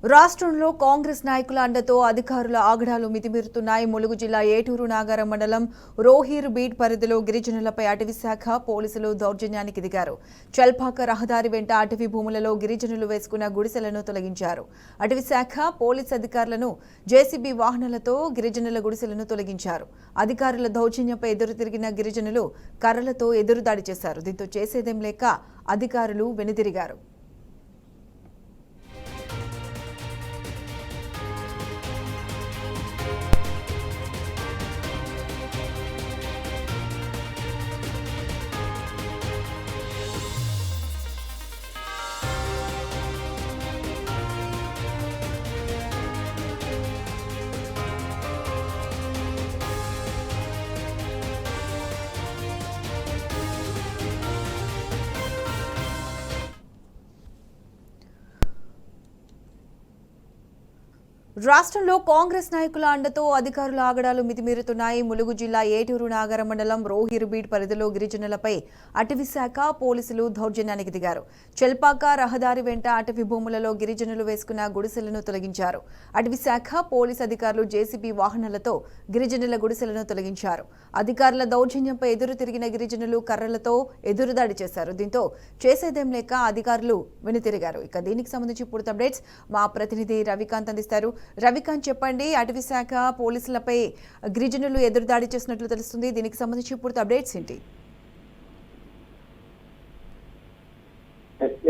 రాష్ట్రంలో కాంగ్రెస్ నాయకుల అండతో అధికారుల ఆగడాలు మితిమీరుతున్నాయి. ములుగు జిల్లా ఏటూరు నాగారం మండలం రోహీర్ బీట్ పరిధిలో గిరిజనులపై అటవీ శాఖ పోలీసులు దౌర్జన్యానికి దిగారు. చల్పాక రహదారి వెంట అటవీ భూములలో గిరిజనులు వేసుకున్న గుడిసెలను తొలగించారు. అటవీ శాఖ పోలీసు అధికారులను జేసీబీ వాహనాలతో గిరిజనుల గుడిసెలను తొలగించారు. అధికారుల దౌర్జన్యంపై ఎదురు తిరిగిన గిరిజనులు కర్రలతో ఎదురుదాడి చేశారు. దీంతో చేసేదేం లేక అధికారులు వెనుదిరిగారు. రాష్ట్రంలో కాంగ్రెస్ నాయకుల అండతో అధికారుల ఆగడాలు మితిమీరుతున్నాయి. ములుగు జిల్లా ఏటూరు నాగారం మండలం రోహిరుబీడ్ పరిధిలో గిరిజనులపై అటవీ శాఖ పోలీసులు దౌర్జన్యానికి దిగారు. చెల్పాక రహదారి వెంట అటవీ భూములలో గిరిజనులు వేసుకున్న గుడిసెలను తొలగించారు. అటవీ శాఖ పోలీసు అధికారులు జేసీబీ వాహనాలతో గిరిజనుల గుడిసెలను తొలగించారు. అధికారుల దౌర్జన్యంపై ఎదురు తిరిగిన గిరిజనులు కర్రలతో ఎదురుదాడి చేశారు. దీంతో చేసేదేం లేక అధికారులు వెనుతిరిగారు. ఇక దీనికి సంబంధించి పూర్తి అప్డేట్స్ మా ప్రతినిధి రవికాంత్ అందిస్తారు. రవికాంత్, చెప్పండి, అటవీ శాఖ పోలీసులపై గిరిజనులు ఎదురుదాడి చేసినట్లు తెలుస్తుంది. దీనికి సంబంధించి పూర్తి అప్డేట్స్ ఏంటి?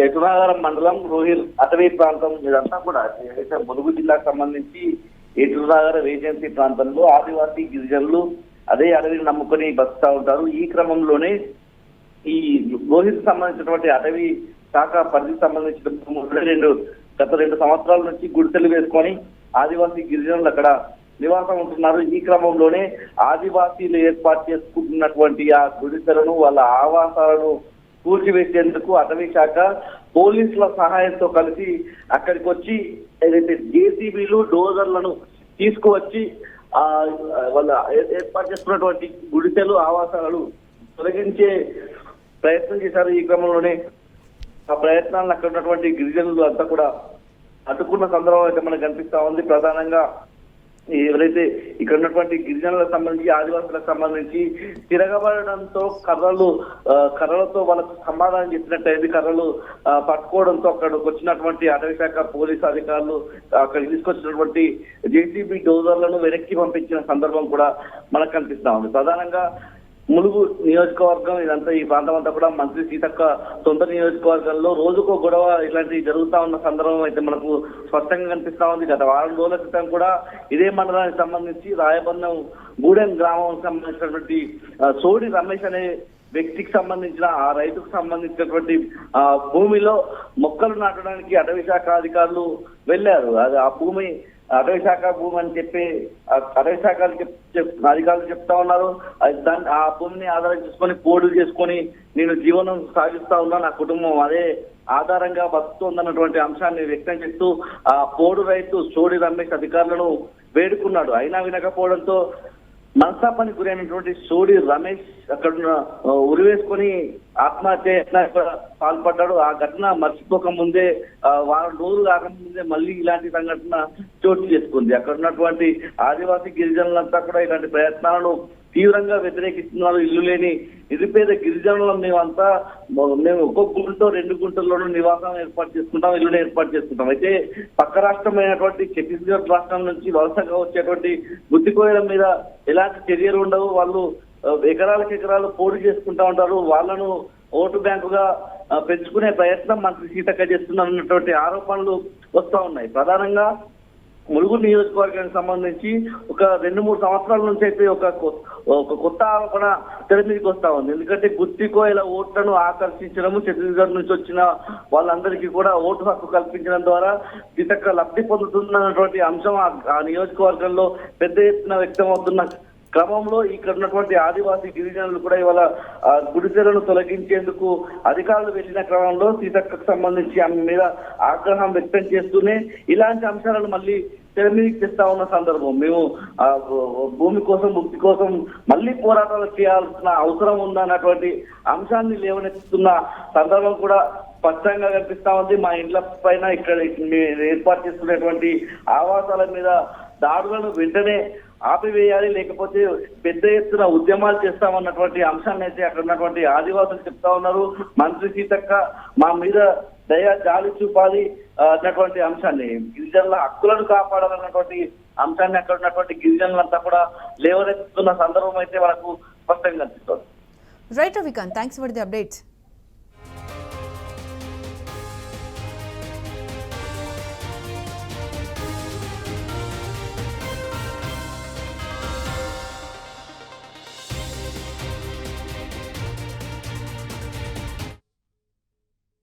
ఏటునాగారం మండలం రోహిల్ అటవీ ప్రాంతం ఇదంతా కూడా ఏదైతే ములుగు జిల్లాకు సంబంధించి ఏటునాగారం ఏజెన్సీ ప్రాంతంలో ఆదివాసీ గిరిజనులు అదే అడవిని నమ్ముకొని బతుకుతా ఉంటారు. ఈ క్రమంలోనే ఈ రోహిల్ సంబంధించినటువంటి అటవీ శాఖ పరిధికి సంబంధించిన గత 2 సంవత్సరాల నుంచి గుడిసెలు వేసుకొని ఆదివాసీ గిరిజనులు అక్కడ నివాసం ఉంటున్నారు. ఈ క్రమంలోనే ఆదివాసీలు ఏర్పాటు చేసుకుంటున్నటువంటి ఆ గుడిసెలను వాళ్ళ ఆవాసాలను కూల్చివేసేందుకు అటవీ శాఖ పోలీసుల సహాయంతో కలిసి అక్కడికి వచ్చి ఏదైతే జేసీబీలు డోజర్లను తీసుకువచ్చి వాళ్ళ ఏర్పాటు చేసుకున్నటువంటి గుడిసెలు ఆవాసాలను తొలగించే ప్రయత్నం చేశారు. ఈ క్రమంలోనే ఆ ప్రయత్నాలను అక్కడ ఉన్నటువంటి గిరిజనులు అంతా కూడా అడ్డుకున్న సందర్భం అయితే మనకు కనిపిస్తా ఉంది. ప్రధానంగా ఎవరైతే ఇక్కడ ఉన్నటువంటి గిరిజనులకు సంబంధించి ఆదివాసులకు సంబంధించి తిరగబడడంతో కర్రలతో వాళ్ళకు సమాధానం చెప్పినట్టయింది. కర్రలు పట్టుకోవడంతో అక్కడికి వచ్చినటువంటి అటవీ శాఖ పోలీసు అధికారులు అక్కడికి తీసుకొచ్చినటువంటి జేసీబీ డోజర్లను వెనక్కి పంపించిన సందర్భం కూడా మనకు కనిపిస్తా ఉంది. ప్రధానంగా ములుగు నియోజకవర్గం ఇదంతా ఈ ప్రాంతం అంతా కూడా మంత్రి సీతక్క సొంత నియోజకవర్గంలో రోజుకో గొడవ ఇలాంటివి జరుగుతా ఉన్న సందర్భం అయితే మనకు స్పష్టంగా కనిపిస్తా ఉంది. గత 4 రోజుల క్రితం కూడా ఇదే మండలానికి సంబంధించి రాయబంధం గూడెం గ్రామం సంబంధించినటువంటి సోడి రమేష్ అనే వ్యక్తికి సంబంధించిన ఆ రైతుకు సంబంధించినటువంటి భూమిలో మొక్కలు నాటడానికి అటవీ శాఖ అధికారులు వెళ్లారు. అది ఆ భూమి అటవీ శాఖ భూమి అని చెప్పి అటవీ శాఖ అధికారులు చెప్తా ఉన్నారు. ఆ భూమిని ఆధారం చేసుకొని పోడు చేసుకొని నేను జీవనం సాగిస్తా ఉన్నా, నా కుటుంబం అదే ఆధారంగా బతుకుతుందన్నటువంటి అంశాన్ని వ్యక్తం చేస్తూ ఆ పోడు రైతు సోడి రమేష్ అధికారులను వేడుకున్నాడు. అయినా వినకపోవడంతో మనస్తాపానికి గురైనటువంటి సోడి రమేష్ అక్కడ ఉరివేసుకొని ఆత్మహత్య పాల్పడ్డాడు. ఆ ఘటన మర్చిపోక ముందే 1 రోజులు కాకముందే మళ్ళీ ఇలాంటి సంఘటన చోటు చేసుకుంది. అక్కడ ఉన్నటువంటి ఆదివాసీ గిరిజనులంతా కూడా ఇలాంటి ప్రయత్నాలను తీవ్రంగా వ్యతిరేకిస్తున్నారు. ఇల్లు లేని నిరుపేద గిరిజనులు మేము ఒక్కొక్క గుంటలో 2 గుంటల్లోనూ నివాసం ఏర్పాటు చేసుకుంటాం, ఇల్లుని ఏర్పాటు చేసుకుంటాం. అయితే పక్క రాష్ట్రమైనటువంటి ఛత్తీస్గఢ్ రాష్ట్రం నుంచి వలసగా వచ్చేటువంటి గుత్తికోయల మీద ఎలాంటి చర్యలు ఉండవు. వాళ్ళు ఎకరాలు పోటీ చేసుకుంటా ఉంటారు. వాళ్ళను ఓటు బ్యాంకుగా పెంచుకునే ప్రయత్నం మంత్రి సీతక్క చేస్తున్నటువంటి ఆరోపణలు వస్తా ఉన్నాయి. ప్రధానంగా ములుగు నియోజకవర్గానికి సంబంధించి ఒక 2-3 సంవత్సరాల నుంచి అయితే ఒక కొత్త ఆరోపణ తెర మీదకి వస్తా ఉంది. ఎందుకంటే గుత్తికోయల ఓట్లను ఆకర్షించడము, ఛత్తీస్గఢ్ నుంచి వచ్చిన వాళ్ళందరికీ కూడా ఓటు హక్కు కల్పించడం ద్వారా సీతక్క లబ్ధి పొందుతున్నటువంటి అంశం ఆ నియోజకవర్గంలో పెద్ద ఎత్తున వ్యక్తమవుతున్న క్రమంలో ఇక్కడ ఉన్నటువంటి ఆదివాసీ గిరిజనులు కూడా ఇవాళ గుడిసెలను తొలగించేందుకు అధికారులు వెళ్లిన క్రమంలో సీతక్కకు సంబంధించి ఆమె మీద ఆగ్రహం వ్యక్తం చేస్తూనే ఇలాంటి అంశాలను మళ్ళీ తెర మీదకి తెస్తా ఉన్న సందర్భం. మేము భూమి కోసం ముక్తి కోసం మళ్ళీ పోరాటాలు చేయాల్సిన అవసరం ఉందన్నటువంటి అంశాన్ని లేవనెత్తుతున్న సందర్భం కూడా స్పష్టంగా కనిపిస్తా ఉంది. మా ఇండ్ల పైన ఇక్కడ ఏర్పాటు చేసుకునేటువంటి ఆవాసాల మీద దాడులను వెంటనే ఆపివేయాలి, లేకపోతే పెద్ద ఎత్తున ఉద్యమాలు చేస్తామన్నటువంటి అంశాన్ని అయితే అక్కడ ఉన్నటువంటి ఆదివాసులు చెప్తా ఉన్నారు. మంత్రి సీతక్క మా మీద దయా జాలి చూపాలి అన్నటువంటి అంశాన్ని, గిరిజనుల హక్కులను కాపాడాలన్నటువంటి అంశాన్ని అక్కడ ఉన్నటువంటి గిరిజనులంతా కూడా లేవనెత్తుతున్న సందర్భం అయితే మనకు స్పష్టంగా కనిపిస్తుంది. Right Ravikant, thanks for the updates.